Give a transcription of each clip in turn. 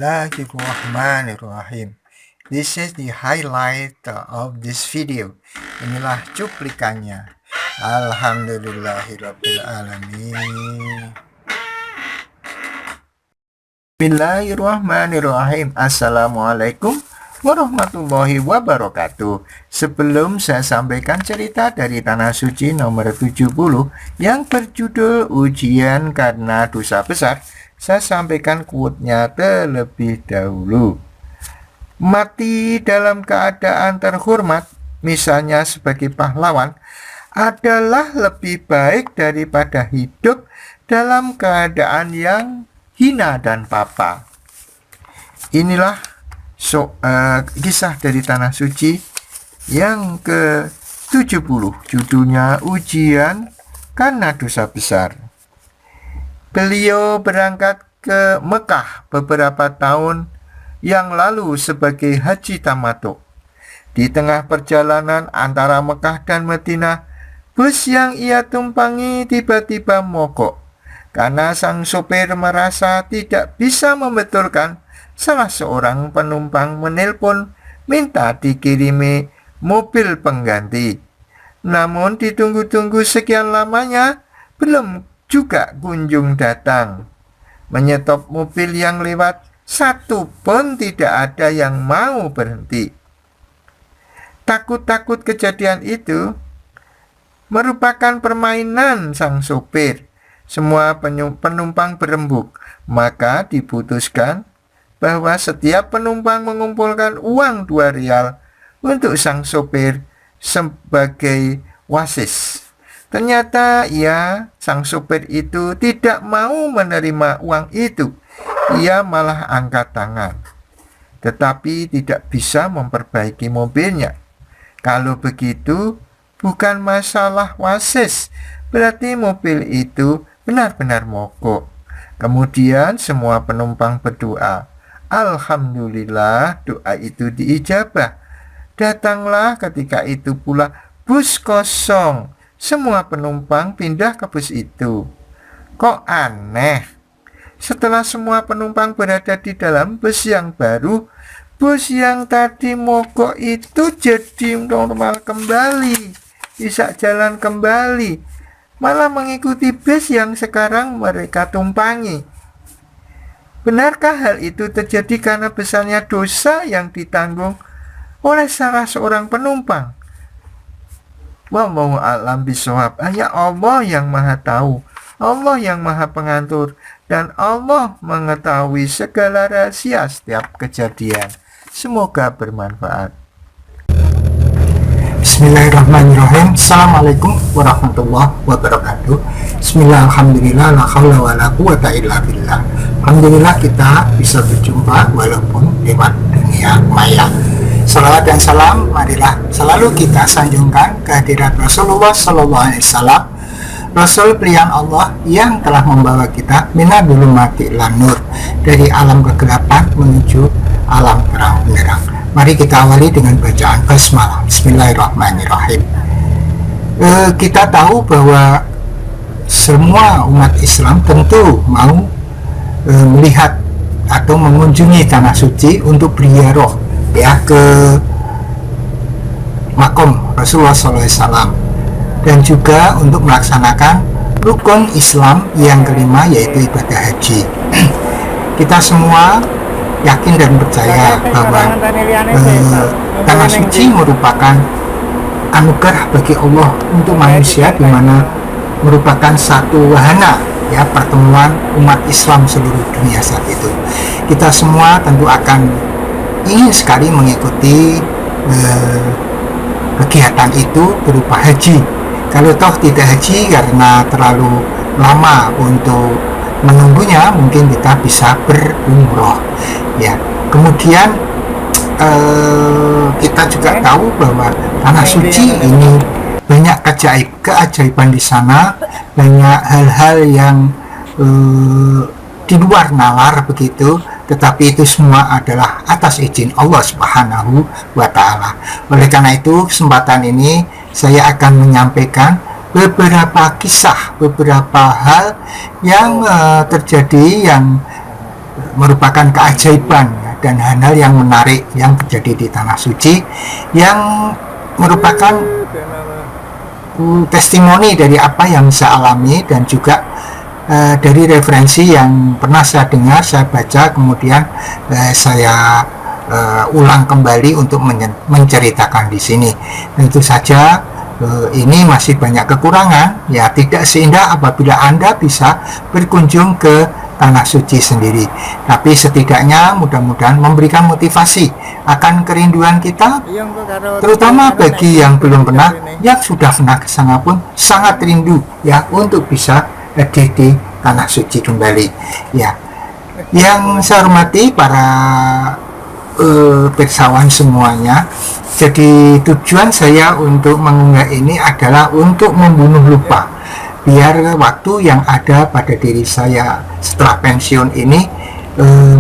Bismillahirrahmanirrahim. This is the highlight of this video. Inilah cuplikannya. Alhamdulillahirrabbilalamin. Bismillahirrahmanirrahim. Assalamualaikum warahmatullahi wabarakatuh. Sebelum saya sampaikan cerita dari Tanah Suci nomor 70 yang berjudul Ujian Karena Dosa Besar, saya sampaikan quote-nya terlebih dahulu. Mati dalam keadaan terhormat, misalnya sebagai pahlawan, adalah lebih baik daripada hidup dalam keadaan yang hina dan papa. Inilah kisah dari Tanah Suci yang ke-70, judulnya Ujian Karena Dosa Besar. Beliau berangkat ke Mekah beberapa tahun yang lalu sebagai haji tamattu. Di tengah perjalanan antara Mekah dan Madinah, bus yang ia tumpangi tiba-tiba mogok karena sang sopir merasa tidak bisa membetulkan. Salah seorang penumpang menelpon minta dikirimi mobil pengganti. Namun ditunggu-tunggu sekian lamanya belum juga kunjung datang. Menyetop mobil yang lewat, satu pun tidak ada yang mau berhenti. Takut-takut kejadian itu merupakan permainan sang sopir. Semua penumpang berembuk. Maka diputuskan bahwa setiap penumpang mengumpulkan uang 2 rial untuk sang sopir sebagai wasis. Ternyata sang sopir itu tidak mau menerima uang itu. Ia malah angkat tangan, tetapi tidak bisa memperbaiki mobilnya. Kalau begitu, bukan masalah wasis, berarti mobil itu benar-benar mogok. Kemudian semua penumpang berdoa. Alhamdulillah, doa itu diijabah. Datanglah ketika itu pula bus kosong. Semua penumpang pindah ke bus itu. Kok aneh? Setelah semua penumpang berada di dalam bus yang baru, bus yang tadi mogok itu jadi normal kembali, bisa jalan kembali, malah mengikuti bus yang sekarang mereka tumpangi. Benarkah hal itu terjadi karena besarnya dosa yang ditanggung oleh salah seorang penumpang? Wallahu a'lam bishawab. Hanya Allah yang Maha Tahu, Allah yang Maha Pengatur, dan Allah mengetahui segala rahasia setiap kejadian. Semoga bermanfaat. Bismillahirrahmanirrahim. Assalamualaikum warahmatullahi wabarakatuh. Bismillah, alhamdulillah, la haula wa la quwata illa billah. Alhamdulillah kita bisa berjumpa walaupun lewat dunia maya. Salawat dan salam marilah selalu kita sanjungkan kehadirat Rasulullah SAW, Rasul pilihan Allah yang telah membawa kita minadul mati ilan nur, dari alam kegelapan menuju alam terang benderang. Mari kita awali dengan bacaan basmalah. Bismillahirrahmanirrahim. Kita tahu bahwa semua umat Islam tentu mau melihat atau mengunjungi Tanah Suci untuk beriyaroh ke makom Rasulullah SAW, dan juga untuk melaksanakan rukun Islam yang kelima, yaitu ibadah haji. Kita semua yakin dan percaya bahwa Tanah Suci merupakan anugerah bagi Allah untuk manusia, di mana merupakan satu wahana pertemuan umat Islam seluruh dunia saat itu. Kita semua tentu akan ingin sekali mengikuti kegiatan itu berupa haji. Kalau toh tidak haji karena terlalu lama untuk menunggunya, mungkin kita bisa berumroh. Kemudian kita juga tahu bahwa Tanah Suci ini banyak keajaiban di sana, banyak hal-hal yang di luar nalar begitu, tetapi itu semua adalah atas izin Allah Subhanahu wa Ta'ala. Oleh karena itu, kesempatan ini saya akan menyampaikan beberapa kisah, beberapa hal yang terjadi, yang merupakan keajaiban ya, dan hal-hal yang menarik yang terjadi di tanah suci, yang merupakan testimoni dari apa yang saya alami, dan juga dari referensi yang pernah saya dengar, saya baca, kemudian saya ulang kembali untuk menceritakan di sini. Tentu saja ini masih banyak kekurangan, ya tidak seindah apabila Anda bisa berkunjung ke tanah suci sendiri. Tapi setidaknya mudah-mudahan memberikan motivasi akan kerinduan kita, terutama bagi yang belum pernah, yang sudah pernah ke sana pun sangat rindu ya untuk bisa di tanah suci kembali. Ya, yang saya hormati para pirsawan semuanya, jadi tujuan saya untuk mengunggah ini adalah untuk membunuh lupa, biar waktu yang ada pada diri saya setelah pensiun ini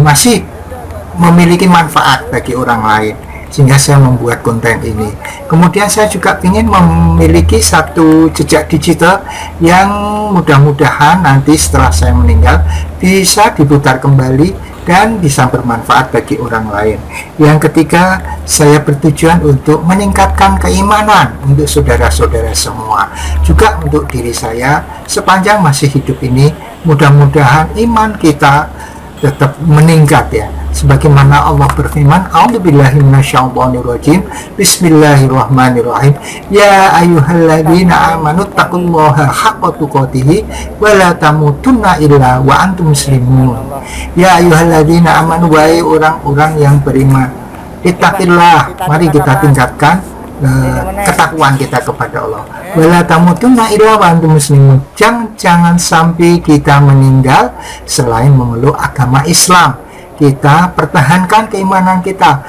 masih memiliki manfaat bagi orang lain, sehingga saya membuat konten ini. Kemudian saya juga ingin memiliki satu jejak digital yang mudah-mudahan nanti setelah saya meninggal bisa diputar kembali dan bisa bermanfaat bagi orang lain. Yang ketiga, saya bertujuan untuk meningkatkan keimanan untuk saudara-saudara semua, juga untuk diri saya sepanjang masih hidup ini. Mudah-mudahan iman kita tetap meningkat ya, sebagaimana Allah berfirman, a'udzubillahi minasyaitonirrajim, bismillahirrahmanirrahim, ya ayyuhalladzina amanu taqullaha haqqa tuqatih wa la tamutunna illa wa antum muslimun. Ya ayyuhalladzina amanu, wahai orang-orang yang beriman, ittaqillah, mari kita tingkatkan ketakwaan kita kepada Allah. Wala tamutunna illa wa antum muslimun, jangan sampai kita meninggal selain memeluk agama Islam. Kita pertahankan keimanan kita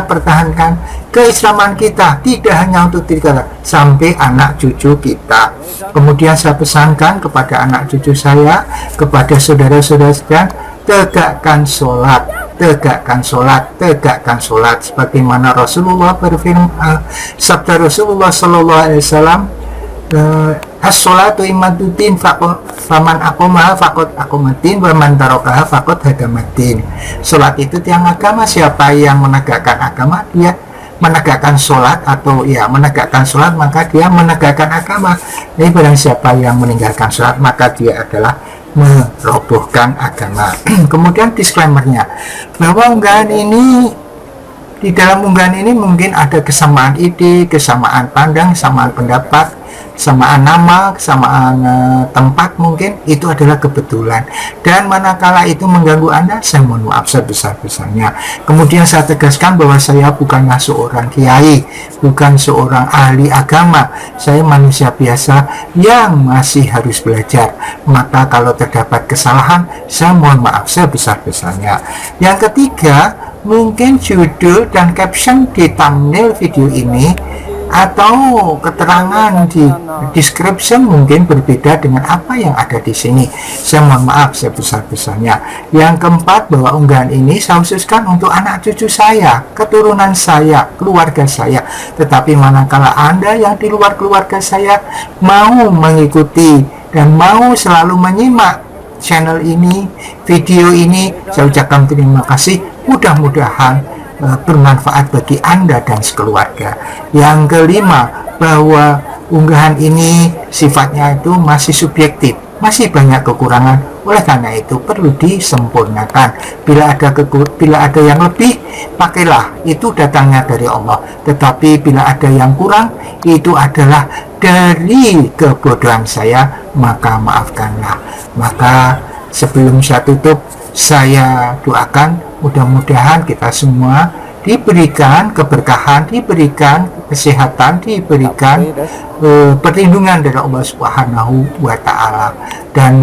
pertahankan keislaman kita, tidak hanya untuk diri kita, sampai anak cucu kita. Kemudian saya pesankan kepada anak cucu saya, kepada saudara-saudara sekalian, tegakkan sholat, sebagaimana Rasulullah berfirman, sabda Rasulullah Sallallahu Alaihi Wasallam, as-sholatu imaduddin, faman aqomaha faqad aqomaddin, wa man tarakaha faqad hadamaddin. Sholat itu tiang agama, siapa yang menegakkan agama dia menegakkan sholat, atau ya menegakkan sholat maka dia menegakkan agama. Jadi barang siapa yang meninggalkan sholat maka dia adalah merobohkan agama. Kemudian disclaimernya, bahwa unggahan ini, di dalam unggahan ini mungkin ada kesamaan ide, kesamaan pandang, kesamaan pendapat, kesamaan nama, kesamaan tempat, mungkin itu adalah kebetulan, dan manakala itu mengganggu Anda, saya mohon maaf sebesar-besarnya. Kemudian saya tegaskan bahwa saya bukanlah seorang kiai, bukan seorang ahli agama, saya manusia biasa yang masih harus belajar. Maka kalau terdapat kesalahan, saya mohon maaf sebesar-besarnya. Yang ketiga, mungkin judul dan caption di thumbnail video ini atau keterangan di description mungkin berbeda dengan apa yang ada di sini. Saya mohon maaf sebesar-besarnya. Yang keempat, bahwa unggahan ini saya khususkan untuk anak cucu saya, keturunan saya, keluarga saya. Tetapi manakala Anda yang di luar keluarga saya mau mengikuti dan mau selalu menyimak channel ini, video ini, saya ucapkan terima kasih. Mudah-mudahan bermanfaat bagi Anda dan sekeluarga. Yang kelima, bahwa unggahan ini sifatnya itu masih subjektif, masih banyak kekurangan. Oleh karena itu perlu disempurnakan. Bila ada yang lebih, pakailah, itu datangnya dari Allah. Tetapi bila ada yang kurang, itu adalah dari kebodohan saya, maka maafkanlah. Maka sebelum saya tutup, saya doakan mudah-mudahan kita semua diberikan keberkahan, diberikan kesehatan, diberikan perlindungan dari Allah Subhanahu wa Ta'ala. Dan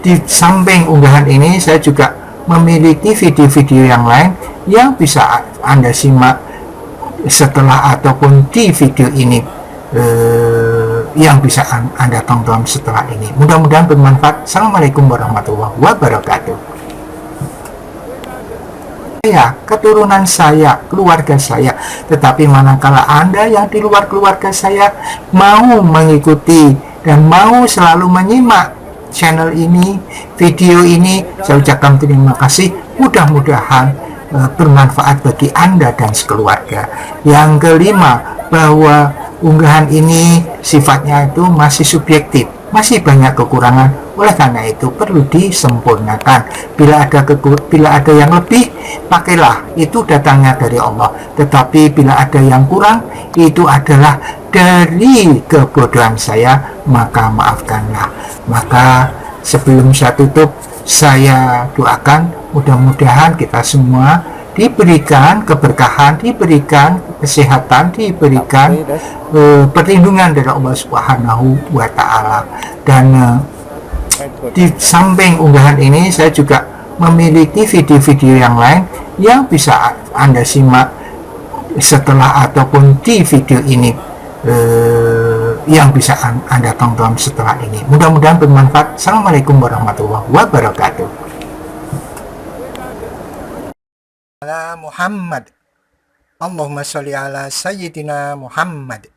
di samping unggahan ini, saya juga memiliki video-video yang lain yang bisa Anda simak setelah ataupun di video ini, yang bisa Anda tonton setelah ini. Mudah-mudahan bermanfaat. Assalamualaikum warahmatullahi wabarakatuh. Saya, keturunan saya, keluarga saya. Tetapi manakala Anda yang di luar keluarga saya mau mengikuti dan mau selalu menyimak channel ini, video ini. Saya ucapkan terima kasih. Mudah-mudahan bermanfaat bagi Anda dan sekeluarga. Yang kelima, bahwa unggahan ini sifatnya itu masih subjektif, masih banyak kekurangan. Oleh karena itu perlu disempurnakan. Bila ada yang lebih, pakailah, itu datangnya dari Allah. Tetapi bila ada yang kurang, itu adalah dari kebodohan saya, maka maafkanlah. Maka sebelum saya tutup, saya doakan mudah-mudahan kita semua diberikan keberkahan, diberikan kesehatan, diberikan perlindungan dari Allah Subhanahu wa Ta'ala. Dan di samping unggahan ini, saya juga memiliki video-video yang lain yang bisa Anda simak setelah ataupun di video ini, yang bisa Anda tonton setelah ini. Mudah-mudahan bermanfaat. Assalamualaikum warahmatullahi wabarakatuh. Ala Muhammad. Allahumma sholli ala Sayyidina Muhammad.